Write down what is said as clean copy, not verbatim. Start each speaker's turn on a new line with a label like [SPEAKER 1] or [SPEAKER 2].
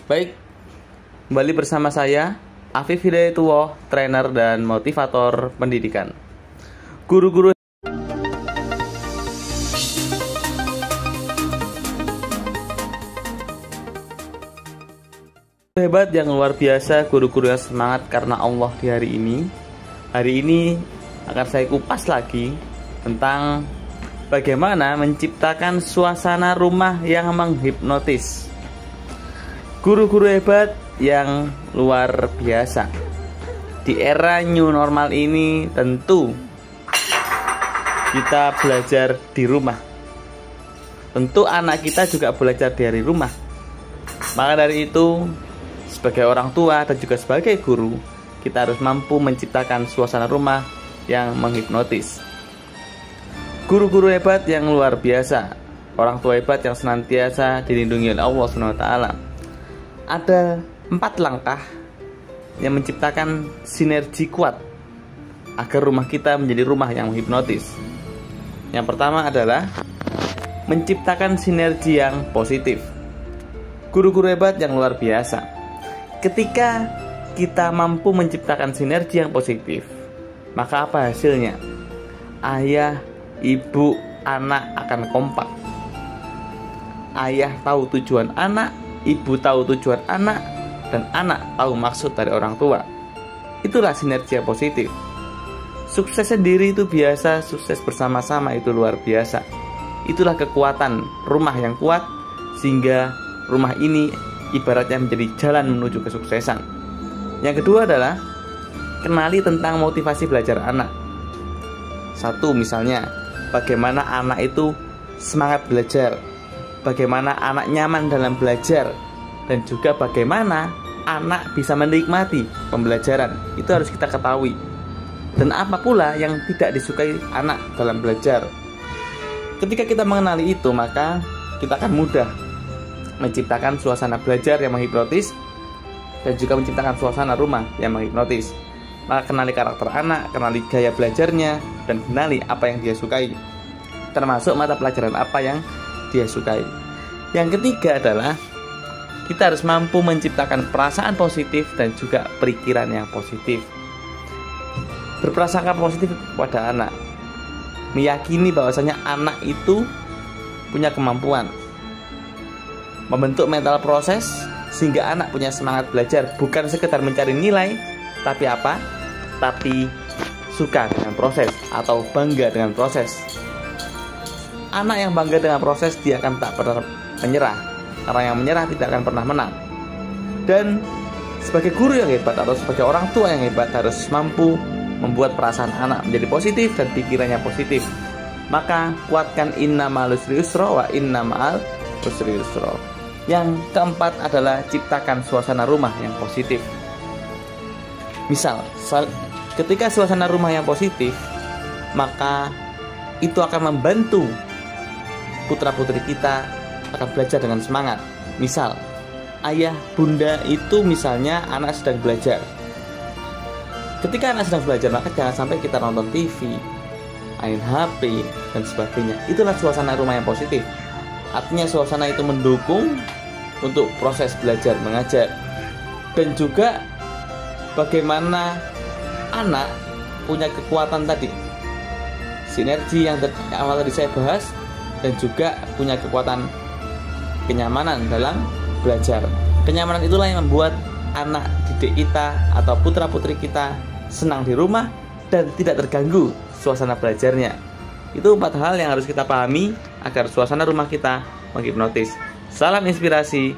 [SPEAKER 1] Baik, kembali bersama saya Afif Hidayatullah, trainer dan motivator pendidikan. Guru-guru hebat yang luar biasa, guru-guru yang semangat karena Allah di hari ini. Hari ini akan saya kupas lagi tentang bagaimana menciptakan suasana rumah yang menghipnotis. Guru-guru hebat yang luar biasa. Di era new normal ini tentu kita belajar di rumah. Tentu anak kita juga belajar dari rumah. Maka dari itu, sebagai orang tua dan juga sebagai guru, kita harus mampu menciptakan suasana rumah yang menghipnotis. Guru-guru hebat yang luar biasa, orang tua hebat yang senantiasa dilindungi oleh Allah SWT. Ada 4 langkah yang menciptakan sinergi kuat agar rumah kita menjadi rumah yang menghipnotis. Yang pertama adalah menciptakan sinergi yang positif. Guru-guru hebat yang luar biasa, ketika kita mampu menciptakan sinergi yang positif, maka apa hasilnya? Ayah, ibu, anak akan kompak. Ayah tahu tujuan anak, ibu tahu tujuan anak, dan anak tahu maksud dari orang tua. Itulah sinergi yang positif. Sukses sendiri itu biasa, sukses bersama-sama itu luar biasa. Itulah kekuatan rumah yang kuat, sehingga rumah ini ibaratnya menjadi jalan menuju kesuksesan. Yang kedua adalah kenali tentang motivasi belajar anak. Satu, misalnya bagaimana anak itu semangat belajar, bagaimana anak nyaman dalam belajar, dan juga bagaimana anak bisa menikmati pembelajaran. Itu harus kita ketahui. Dan apa pula yang tidak disukai anak dalam belajar. Ketika kita mengenali itu, maka kita akan mudah menciptakan suasana belajar yang menghipnotis dan juga menciptakan suasana rumah yang menghipnotis. Maka kenali karakter anak, kenali gaya belajarnya, dan kenali apa yang dia sukai, termasuk mata pelajaran apa yang dia sukai. Yang ketiga adalah kita harus mampu menciptakan perasaan positif dan juga pikiran yang positif. Berprasangka positif kepada anak, meyakini bahwasanya anak itu punya kemampuan, membentuk mental proses sehingga anak punya semangat belajar, bukan sekedar mencari nilai, tapi apa? Tapi suka dengan proses atau bangga dengan proses. Anak yang bangga dengan proses, dia akan tak pernah menyerah. Orang yang menyerah tidak akan pernah menang. Dan sebagai guru yang hebat atau sebagai orang tua yang hebat harus mampu membuat perasaan anak menjadi positif dan pikirannya positif. Maka kuatkan inna ma'al usri yusra wa inna ma'al usri yusra. Yang keempat adalah ciptakan suasana rumah yang positif. Misal, ketika suasana rumah yang positif, maka itu akan membantu putra-putri kita akan belajar dengan semangat. Misal, ayah, bunda itu misalnya anak sedang belajar. Ketika anak sedang belajar, maka jangan sampai kita nonton TV, main HP, dan sebagainya. Itulah suasana rumah yang positif. Artinya suasana itu mendukung untuk proses belajar mengajar. Dan juga bagaimana anak punya kekuatan tadi, sinergi yang awal tadi saya bahas, dan juga punya kekuatan kenyamanan dalam belajar. Kenyamanan itulah yang membuat anak didik kita atau putra-putri kita senang di rumah dan tidak terganggu suasana belajarnya. Itu 4 hal yang harus kita pahami agar suasana rumah kita menghipnotis. Salam inspirasi.